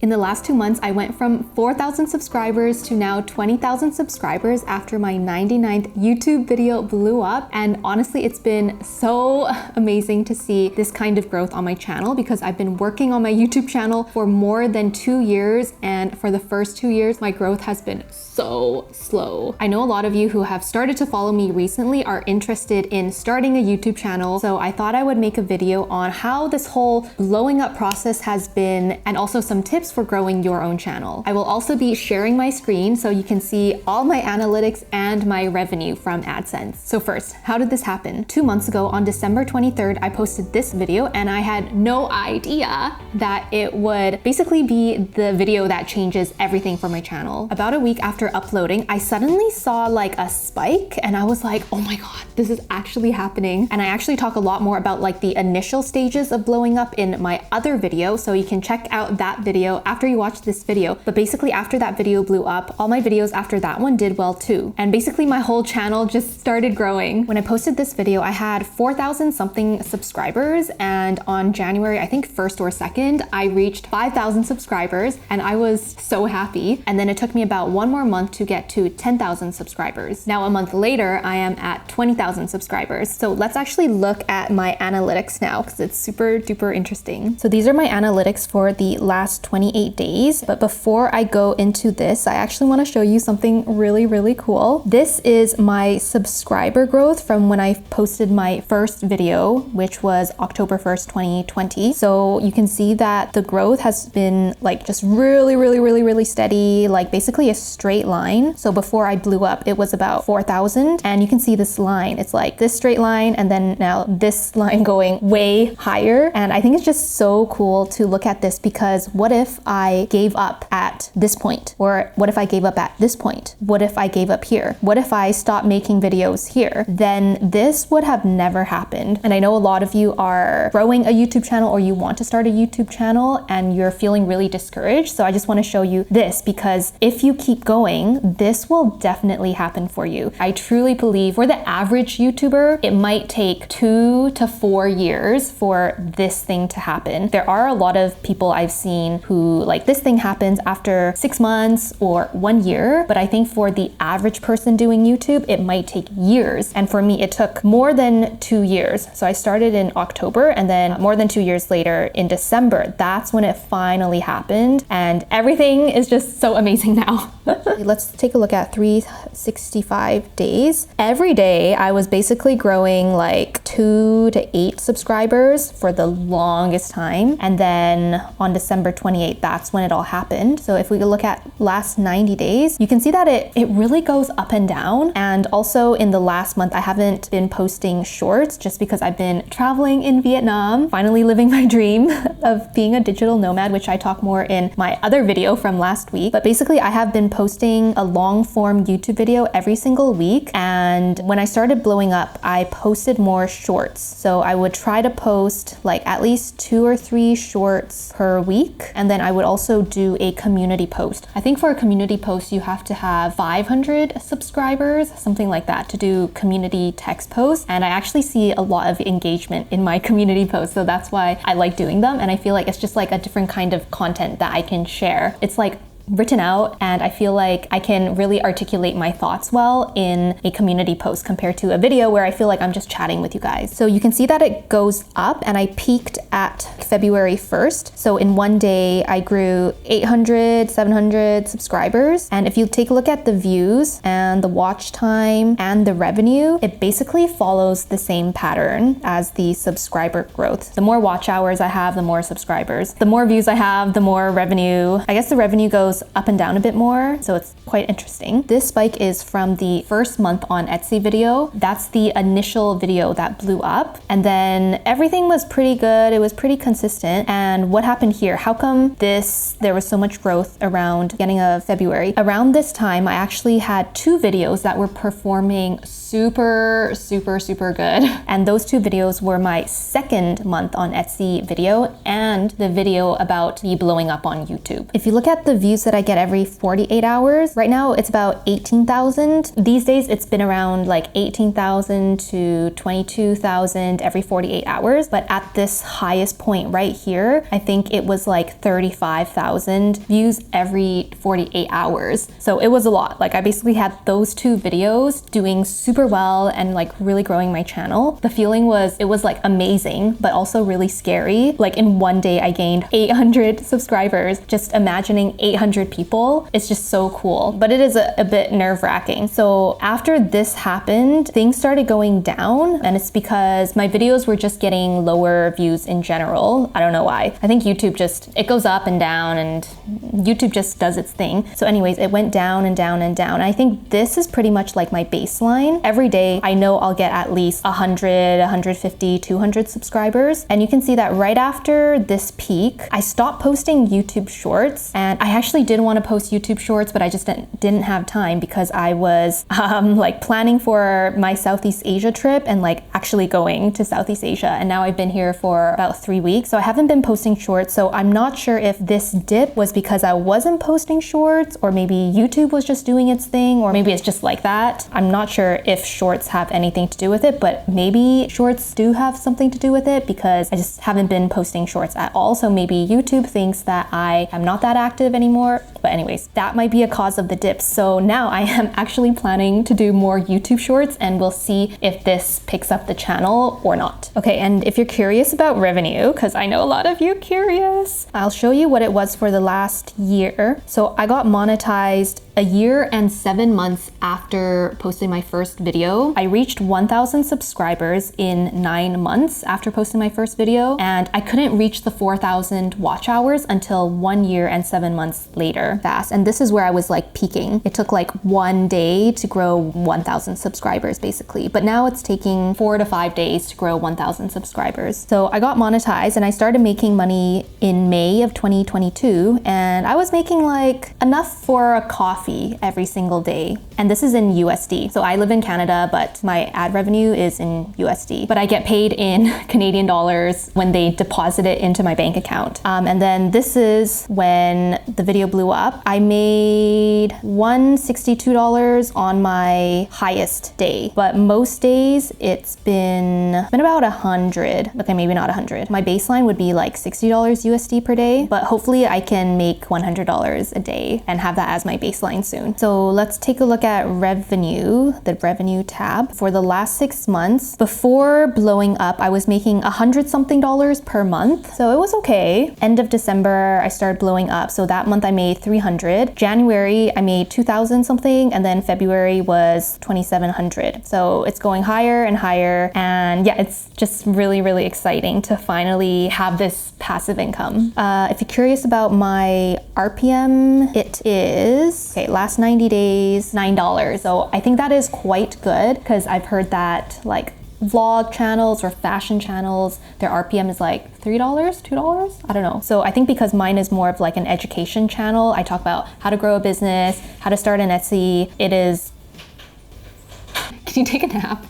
In the last 2 months, I went from 4,000 subscribers to now 20,000 subscribers after my 99th YouTube video blew up. And honestly, it's been so amazing to see this kind of growth on my channel because I've been working on my YouTube channel for more than 2 years. And for the first 2 years, my growth has been so slow. I know a lot of you who have started to follow me recently are interested in starting a YouTube channel. So I thought I would make a video on how this whole blowing up process has been and also some tips for growing your own channel. I will also be sharing my screen so you can see all my analytics and my revenue from AdSense. So first, how did this happen? 2 months ago on December 23rd, I posted this video and I had no idea that it would basically be the video that changes everything for my channel. About a week after uploading, I suddenly saw like a spike and I was like, oh my God, this is actually happening. And I actually talk a lot more about like the initial stages of blowing up in my other video. So you can check out that video after you watch this video. But basically after that video blew up, all my videos after that one did well too. And basically my whole channel just started growing. When I posted this video, I had 4,000 something subscribers. And on January, I think 1st or 2nd, I reached 5,000 subscribers and I was so happy. And then it took me about 1 more month to get to 10,000 subscribers. Now a month later, I am at 20,000 subscribers. So let's actually look at my analytics now because it's super duper interesting. So these are my analytics for the last 28 days. But before I go into this, I actually want to show you something really cool. This is my subscriber growth from when I posted my first video, which was October 1st, 2020. So you can see that the growth has been like just really steady, like basically a straight line. So before I blew up, it was about 4,000. And you can see this line. It's like this straight line and then now this line going way higher. And I think it's just so cool to look at this because what if I gave up at this point? Or what if I gave up at this point? What if I gave up here? What if I stopped making videos here? Then this would have never happened. And I know a lot of you are growing a YouTube channel or you want to start a YouTube channel and you're feeling really discouraged. So I just want to show you this because if you keep going, this will definitely happen for you. I truly believe for the average YouTuber, it might take 2 to 4 years for this thing to happen. There are a lot of people I've seen who like this thing happens after 6 months or 1 year, but I think for the average person doing YouTube, it might take years. And for me, it took more than 2 years. So I started in October and then more than 2 years later in December, that's when it finally happened. And everything is just so amazing now. Let's take a look at 365 days. Every day I was basically growing like 2 to 8 subscribers for the longest time. And then on December 28th, that's when it all happened. So if we look at last 90 days, you can see that it really goes up and down. And also in the last month, I haven't been posting shorts just because I've been traveling in Vietnam, finally living my dream of being a digital nomad, which I talk more in my other video from last week. But basically I have been posting a long form YouTube video every single week. And when I started blowing up, I posted more shorts. So I would try to post like at least 2 or 3 shorts per week. And then I would also do a community post. I think for a community post, you have to have 500 subscribers, something like that, to do community text posts. And I actually see a lot of engagement in my community posts. So that's why I like doing them. And I feel like it's just like a different kind of content that I can share. It's like written out and I feel like I can really articulate my thoughts well in a community post compared to a video where I feel like I'm just chatting with you guys. So you can see that it goes up and I peaked at February 1st. So in one day I grew 800, 700 subscribers. And if you take a look at the views and the watch time and the revenue, it basically follows the same pattern as the subscriber growth. The more watch hours I have, the more subscribers. The more views I have, the more revenue. I guess the revenue goes up and down a bit more, so it's quite interesting. This spike is from the first month on Etsy video. That's the initial video that blew up. And then everything was pretty good. It was pretty consistent. And what happened here? How come there was so much growth around beginning of February? Around this time, I actually had 2 videos that were performing super, super, super good. And those two videos were my second month on Etsy video and the video about me blowing up on YouTube. If you look at the views that I get every 48 hours, right now it's about 18,000. These days it's been around like 18,000 to 22,000 every 48 hours. But at this highest point right here, I think it was like 35,000 views every 48 hours. So it was a lot. Like I basically had those two videos doing super well and like really growing my channel. The feeling was, it was like amazing, but also really scary. Like in one day I gained 800 subscribers. Just imagining 800 people is just so cool, but it is a bit nerve-wracking. So after this happened, things started going down, and it's because my videos were just getting lower views in general. I don't know why. I think YouTube just, it goes up and down, and YouTube just does its thing. So anyways, it went down and down and down. And I think this is pretty much like my baseline. Every day I know I'll get at least 100, 150, 200 subscribers. And you can see that right after this peak, I stopped posting YouTube shorts. And I actually did want to post YouTube shorts, but I just didn't have time because I was like planning for my Southeast Asia trip and like actually going to Southeast Asia. And now I've been here for about 3 weeks. So I haven't been posting shorts. So I'm not sure if this dip was because I wasn't posting shorts, or maybe YouTube was just doing its thing, or maybe it's just like that. I'm not sure if shorts have anything to do with it, but maybe shorts do have something to do with it because I just haven't been posting shorts at all. So maybe YouTube thinks that I am not that active anymore. But anyways, that might be a cause of the dip. So now I am actually planning to do more YouTube shorts, and we'll see if this picks up the channel or not. Okay, and if you're curious about revenue, because I know a lot of you are curious, I'll show you what it was for the last year. So I got monetized a year and 7 months after posting my first video. I reached 1,000 subscribers in 9 months after posting my first video, and I couldn't reach the 4,000 watch hours until 1 year and 7 months later. Fast. And this is where I was like peaking. It took like 1 day to grow 1,000 subscribers basically, but now it's taking 4 to 5 days to grow 1,000 subscribers. So I got monetized and I started making money in May of 2022, and I was making like enough for a coffee every single day. And this is in USD. So I live in Canada, but my ad revenue is in USD, but I get paid in Canadian dollars when they deposit it into my bank account. And then this is when the video blew up. I made $162 on my highest day, but most days it's been about 100. Okay, maybe not 100. My baseline would be like $60 USD per day, but hopefully I can make $100 a day and have that as my baseline soon. So let's take a look at revenue, the revenue tab. For the last 6 months, before blowing up, I was making $100-something per month. So it was okay. End of December, I started blowing up. So that month I made 300. January, I made 2,000 something, and then February was 2,700. So it's going higher and higher. And yeah, it's just really, really exciting to finally have this passive income. If you're curious about my RPM, it is, okay, last 90 days, $9. So I think that is quite good because I've heard that like vlog channels or fashion channels, their RPM is like $3, $2? I don't know. So I think because mine is more of like an education channel, I talk about how to grow a business, how to start an Etsy. It is... Can you take a nap?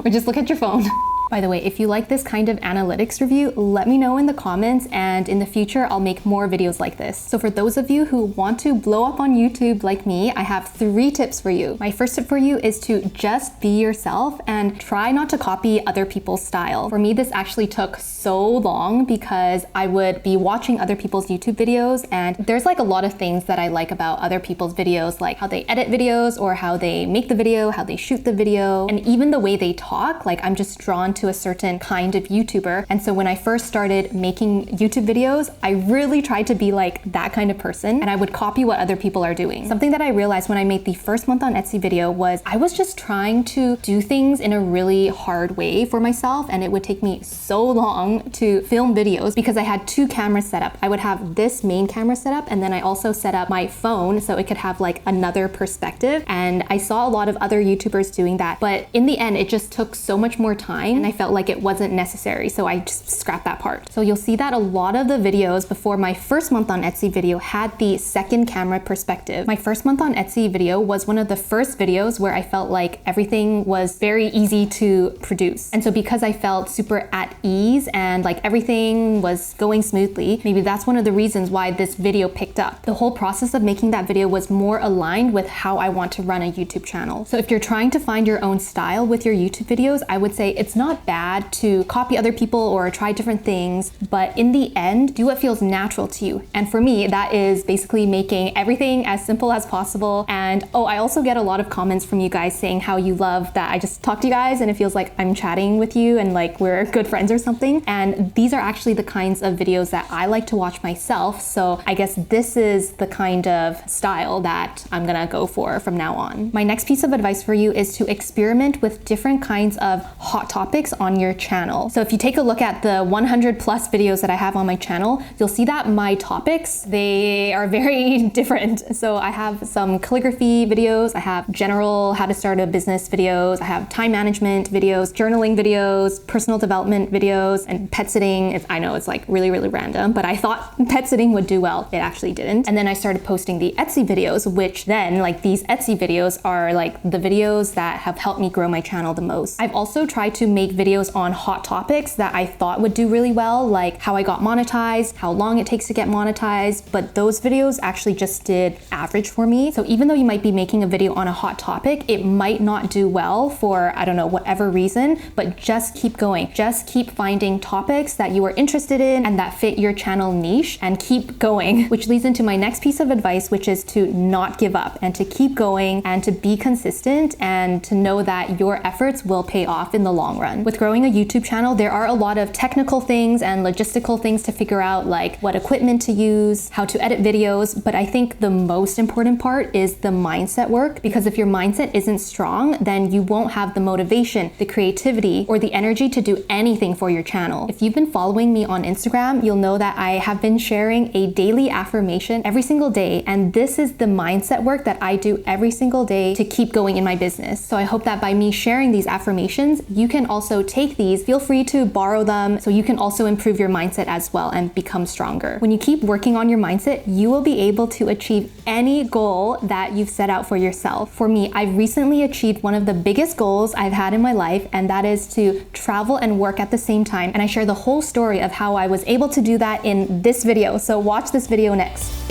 Or just look at your phone? By the way, if you like this kind of analytics review, let me know in the comments, and in the future, I'll make more videos like this. So for those of you who want to blow up on YouTube like me, I have 3 tips for you. My first tip for you is to just be yourself and try not to copy other people's style. For me, this actually took so long because I would be watching other people's YouTube videos, and there's like a lot of things that I like about other people's videos, like how they edit videos or how they make the video, how they shoot the video, and even the way they talk. Like I'm just drawn to a certain kind of YouTuber. And so when I first started making YouTube videos, I really tried to be like that kind of person, and I would copy what other people are doing. Something that I realized when I made the first month on Etsy video was I was just trying to do things in a really hard way for myself, and it would take me so long to film videos because I had 2 cameras set up. I would have this main camera set up, and then I also set up my phone so it could have like another perspective. And I saw a lot of other YouTubers doing that, but in the end, it just took so much more time, and I felt like it wasn't necessary, so I just scrapped that part. So you'll see that a lot of the videos before my first month on Etsy video had the second camera perspective. My first month on Etsy video was one of the first videos where I felt like everything was very easy to produce. And so because I felt super at ease and like everything was going smoothly, maybe that's one of the reasons why this video picked up. The whole process of making that video was more aligned with how I want to run a YouTube channel. So if you're trying to find your own style with your YouTube videos, I would say it's not bad to copy other people or try different things, but in the end, do what feels natural to you. And for me, that is basically making everything as simple as possible. And oh, I also get a lot of comments from you guys saying how you love that I just talk to you guys and it feels like I'm chatting with you and like we're good friends or something. And these are actually the kinds of videos that I like to watch myself. So I guess this is the kind of style that I'm gonna go for from now on. My next piece of advice for you is to experiment with different kinds of hot topics on your channel. So if you take a look at the 100 plus videos that I have on my channel, you'll see that my topics, they are very different. So I have some calligraphy videos, I have general how to start a business videos, I have time management videos, journaling videos, personal development videos, and pet sitting. I know it's like really random, but I thought pet sitting would do well. It actually didn't. And then I started posting the Etsy videos, which then like these Etsy videos are like the videos that have helped me grow my channel the most. I've also tried to make videos on hot topics that I thought would do really well, like how I got monetized, how long it takes to get monetized, but those videos actually just did average for me. So even though you might be making a video on a hot topic, it might not do well for, I don't know, whatever reason, but just keep going. Just keep finding topics that you are interested in and that fit your channel niche and keep going, which leads into my next piece of advice, which is to not give up and to keep going and to be consistent and to know that your efforts will pay off in the long run. With growing a YouTube channel, there are a lot of technical things and logistical things to figure out, like what equipment to use, how to edit videos, but I think the most important part is the mindset work, because if your mindset isn't strong, then you won't have the motivation, the creativity, or the energy to do anything for your channel. If you've been following me on Instagram, you'll know that I have been sharing a daily affirmation every single day, and this is the mindset work that I do every single day to keep going in my business. So I hope that by me sharing these affirmations, you can also take these, feel free to borrow them, so you can also improve your mindset as well and become stronger. When you keep working on your mindset, you will be able to achieve any goal that you've set out for yourself. For me, I've recently achieved one of the biggest goals I've had in my life, and that is to travel and work at the same time. And I share the whole story of how I was able to do that in this video. So watch this video next.